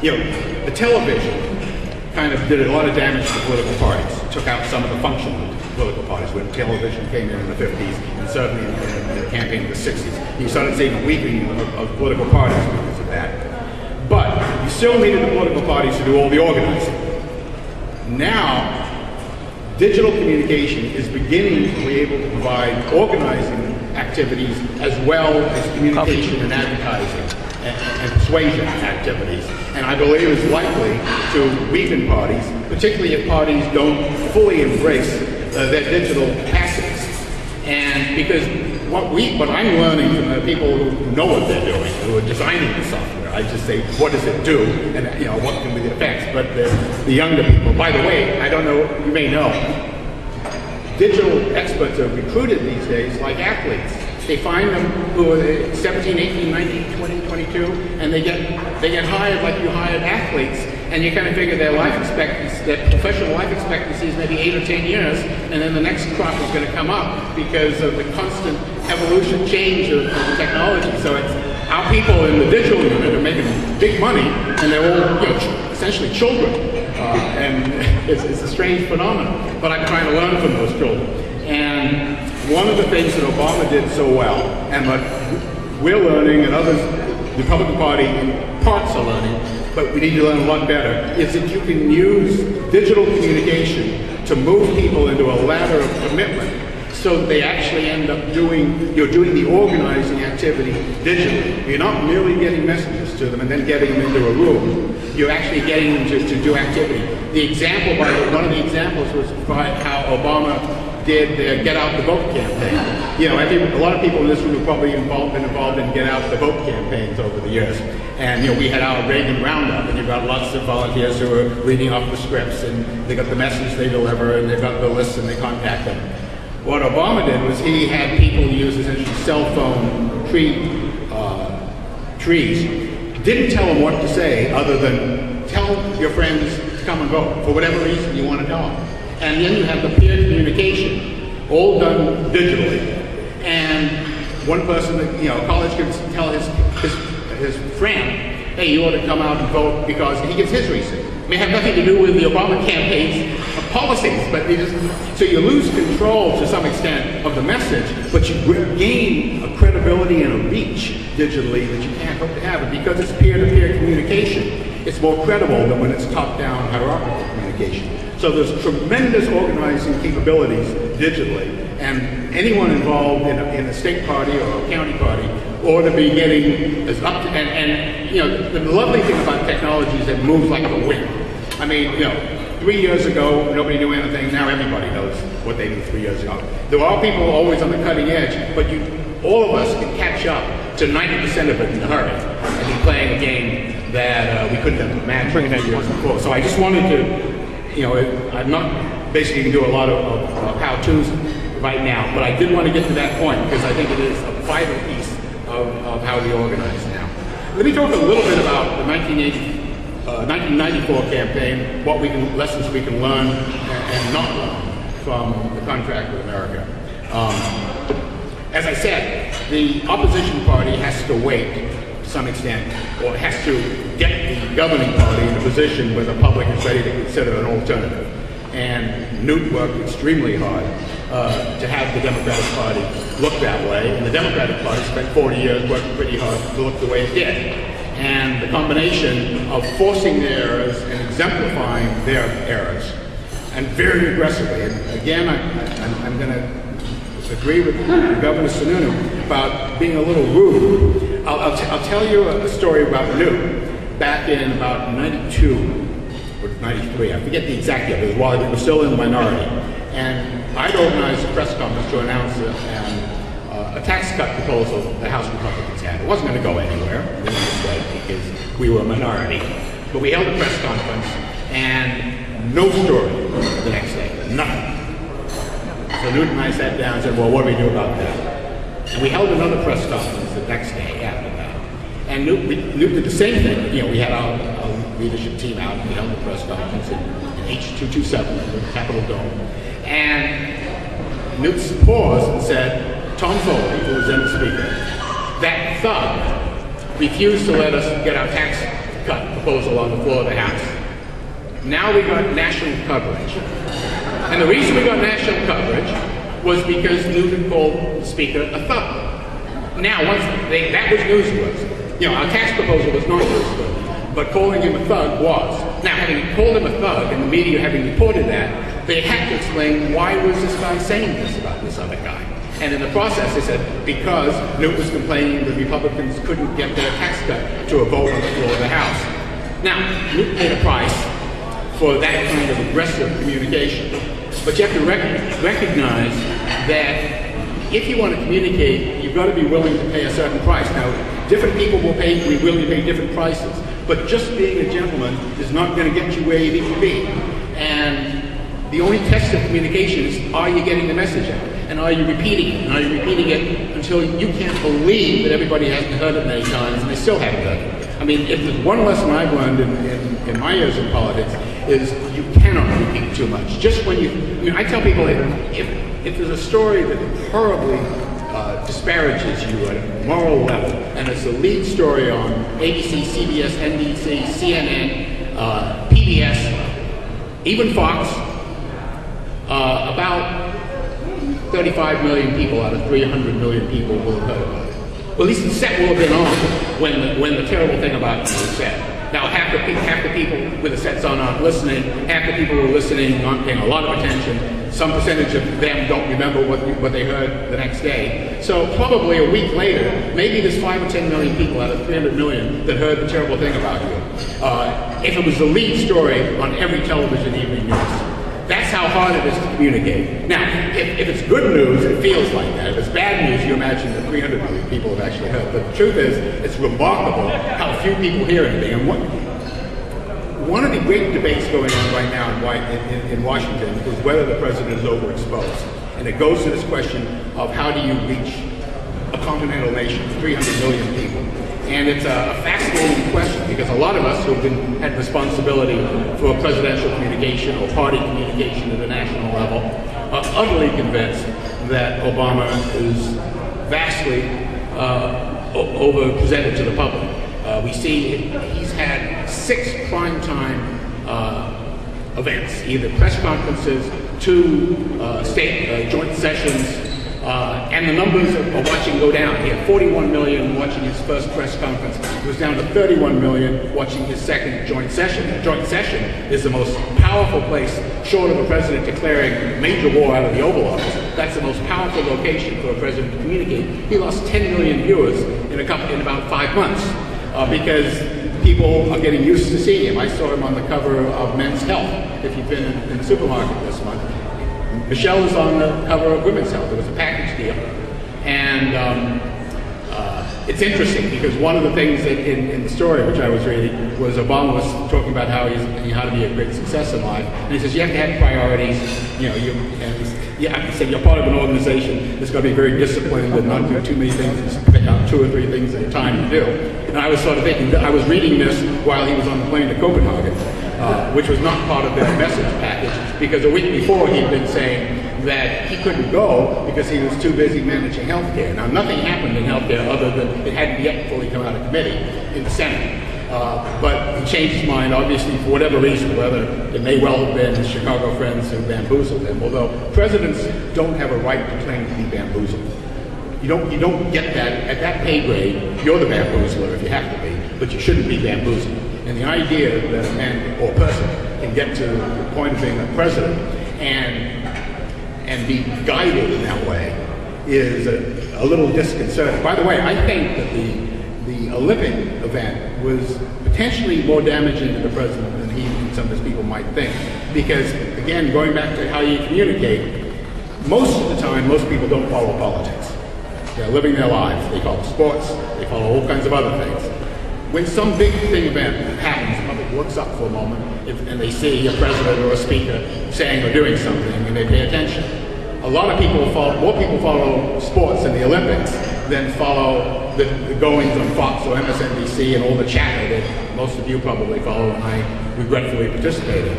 the television kind of did a lot of damage to political parties. It took out some of the function of political parties when television came in the 50s and certainly in the campaign in the 60s. You started seeing a weakening of political parties because of that. But you still needed the political parties to do all the organizing. Now, digital communication is beginning to be able to provide organizing activities as well as communication and advertising and persuasion activities. And I believe it's likely to weaken parties, particularly if parties don't fully embrace their digital capacities. And because what I'm learning from the people who know what they're doing, who are designing the software, I just say, what does it do? And what can be the effects? But the younger people, by the way, I don't know, you may know, digital experts are recruited these days like athletes. They find them who are 17, 18, 19, 20, 22, and they get hired like you hired athletes, and you kind of figure their life expectancy, their professional life expectancy is maybe 8 or 10 years, and then the next crop is going to come up because of the constant evolution, change of technology. So it's our people in the digital unit are making big money, and they're all essentially children, and it's a strange phenomenon. But I'm trying to learn from those children. And one of the things that Obama did so well, and what we're learning and others, the Republican Party in parts are learning, but we need to learn a lot better, is that you can use digital communication to move people into a ladder of commitment so that they actually end up doing the organizing activity digitally. You're not merely getting messages to them and then getting them into a room. You're actually getting them to do activity. One of the examples was how Obama did the Get Out the Vote campaign. A lot of people in this room have probably been involved in Get Out the Vote campaigns over the years. And we had our Reagan Roundup, and you've got lots of volunteers who are reading off the scripts, and they got the message they deliver, and they've got the lists, and they contact them. What Obama did was he had people use essentially cell phone trees. Didn't tell them what to say other than tell your friends to come and vote for whatever reason you want to tell them. And then you have the peer communication, all done digitally. And one person, college can tell his friend, hey, you ought to come out and vote because he gets his reason. It may have nothing to do with the Obama campaign's policies, but so you lose control to some extent of the message, but you gain a credibility and a reach digitally that you can't hope to have. And because it's peer-to-peer communication, it's more credible than when it's top-down hierarchical communication. So there's tremendous organizing capabilities digitally, and anyone involved in a state party or a county party ought to be getting as up to, the lovely thing about technology is it moves like the wind. I mean, 3 years ago, nobody knew anything. Now everybody knows what they knew 3 years ago. There are people always on the cutting edge, but all of us can catch up to 90% of it in a hurry and be playing a game that we couldn't have imagined 10 years before. So I just wanted to, I'm not basically going to do a lot of how-tos right now, but I did want to get to that point because I think it is a vital piece of how we organize now. Let me talk a little bit about the 1994 campaign, lessons we can learn and not learn from the contract with America. As I said, the opposition party has to wait to some extent, or has to get the governing party in a position where the public is ready to consider an alternative. And Newt worked extremely hard to have the Democratic Party look that way, and the Democratic Party spent 40 years working pretty hard to look the way it did. And the combination of forcing their errors and exemplifying their errors, and very aggressively. And again, I'm going to agree with Governor Sununu about being a little rude. I'll tell you a story about Newt back in about 92 or 93. I forget the exact year. It was while we were still in the minority. And I'd organized a press conference to announce a tax cut proposal the House Republicans had. It wasn't going to go anywhere, because we were a minority. But we held a press conference, and no story the next day. Nothing. So Newt and I sat down and said, well, what do we do about that? And we held another press conference the next day after that. And Newt did the same thing. We had our leadership team out, and we held the press conference in H227, the Capitol Dome. And Newt paused and said, Tom Foley, who was then the speaker, that thug refused to let us get our tax cut proposal on the floor of the House. Now we got national coverage. And the reason we got national coverage was because Newton called the Speaker a thug. Now, that was newsworthy. You know, our tax proposal was not newsworthy, but calling him a thug was. Now, having called him a thug, and the media having reported that, they had to explain why was this guy saying this about this other guy. And in the process, they said, because Newton was complaining that Republicans couldn't get their tax cut to a vote on the floor of the House. Now, Newton paid a price for that kind of aggressive communication. But you have to recognize that if you want to communicate, you've got to be willing to pay a certain price. Now, different people will be willing to pay different prices, but just being a gentleman is not going to get you where you need to be. And the only test of communication is, are you getting the message out? And are you repeating it? And are you repeating it until you can't believe that everybody hasn't heard it many times and they still haven't heard it? I mean, if there's one lesson I've learned in my years in politics, is you cannot repeat too much. Just when I tell people, if there's a story that horribly disparages you at a moral level, and it's the lead story on ABC, CBS, NBC, CNN, PBS, even Fox, about 35 million people out of 300 million people will have heard about it. Well, at least the set will have been on when the terrible thing about it was said. Now, half the people with the sets on aren't listening. Half the people who are listening aren't paying a lot of attention. Some percentage of them don't remember what they heard the next day. So probably a week later, maybe there's 5 or 10 million people out of 300 million that heard the terrible thing about you. If it was the lead story on every television evening news. That's how hard it is to communicate. Now, if it's good news, it feels like that. If it's bad news, you imagine that 300 million people have actually heard. But the truth is, it's remarkable how few people hear anything. And one of the great debates going on right now in Washington is whether the president is overexposed. And it goes to this question of how do you reach a continental nation, 300 million people. And it's a fascinating question because a lot of us who have had responsibility for presidential communication or party communication at a national level are utterly convinced that Obama is vastly over-presented to the public. We see he's had 6 primetime events, either press conferences, 2 state joint sessions, and the numbers are watching go down. He had 41 million watching his first press conference. It was down to 31 million watching his second joint session. The joint session is the most powerful place, short of a president declaring major war out of the Oval Office. That's the most powerful location for a president to communicate. He lost 10 million viewers in about 5 months because people are getting used to seeing him. I saw him on the cover of Men's Health, if you've been in the supermarket this month. Michelle was on the cover of Women's Health. It was a package deal. And it's interesting because one of the things that in the story which I was reading was Obama was talking about how to be a great success in life. And he says you have to have priorities. You know, he said you're part of an organization that's got to be very disciplined and not do too many things, just pick out 2 or 3 things at a time to do. And I was sort of thinking, I was reading this while he was on the plane to Copenhagen, which was not part of their message package, because a week before he'd been saying that he couldn't go because he was too busy managing health care. Now, nothing happened in health care other than it hadn't yet fully come out of committee in the Senate. But he changed his mind, obviously, for whatever reason, whether it may well have been his Chicago friends who bamboozled him, although presidents don't have a right to claim to be bamboozled. You don't get that. At that pay grade, you're the bamboozler if you have to be, but you shouldn't be bamboozled. And the idea that a man or person can get to the point of being a president and be guided in that way is a little disconcerting. By the way, I think that the Olympic event was potentially more damaging to the president than he and some of his people might think. Because, again, going back to how you communicate, most of the time, most people don't follow politics. They're living their lives. They follow sports. They follow all kinds of other things. When some big thing event happens, the public looks up for a moment, and they see a president or a speaker saying or doing something, and they pay attention. A lot of people more people follow sports in the Olympics than follow the goings on Fox or MSNBC and all the chatter that most of you probably follow, and I regretfully participate in.